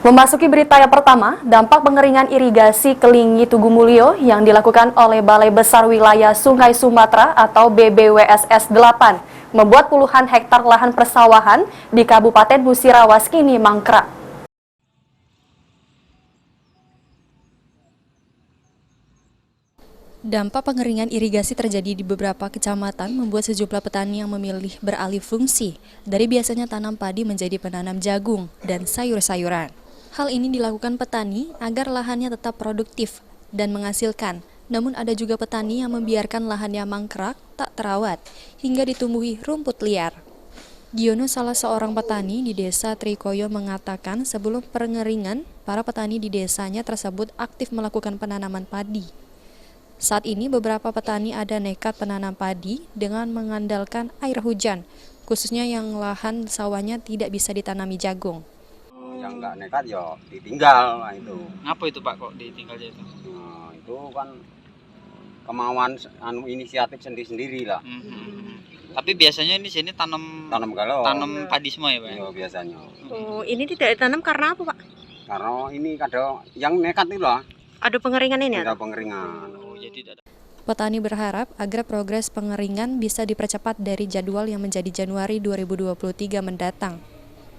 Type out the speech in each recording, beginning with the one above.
Memasuki berita yang pertama, dampak pengeringan irigasi Kelingi Tugu Mulyo yang dilakukan oleh Balai Besar Wilayah Sungai Sumatera atau BBWSS 8 membuat puluhan hektar lahan persawahan di Kabupaten Musirawas kini mangkrak. Dampak pengeringan irigasi terjadi di beberapa kecamatan membuat sejumlah petani yang memilih beralih fungsi dari biasanya tanam padi menjadi penanam jagung dan sayur-sayuran. Hal ini dilakukan petani agar lahannya tetap produktif dan menghasilkan. Namun ada juga petani yang membiarkan lahannya mangkrak, tak terawat, hingga ditumbuhi rumput liar. Giono, salah seorang petani di desa Trikoyo, mengatakan sebelum pengeringan, para petani di desanya tersebut aktif melakukan penanaman padi. Saat ini beberapa petani ada nekat penanam padi dengan mengandalkan air hujan, khususnya yang lahan sawahnya tidak bisa ditanami jagung. Yang nggak nekat ya ditinggal. Nah, itu. Ngapa itu Pak kok ditinggal itu? Nah, itu kan kemauan inisiatif sendiri-sendiri lah. Tapi biasanya di sini tanam Tanam padi semua ya Pak? ya biasanya. Oh, ini tidak ditanam karena apa Pak? Karena ini kadang yang nekat itu lah. Ada pengeringan ini Ada ya? pengeringan. Oh, jadi tidak ada. Petani berharap agar progres pengeringan bisa dipercepat dari jadwal yang menjadi Januari 2023 mendatang,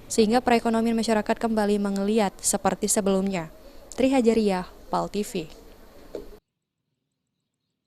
sehingga perekonomian masyarakat kembali menggeliat seperti sebelumnya. Tri Hajariah, PAL TV.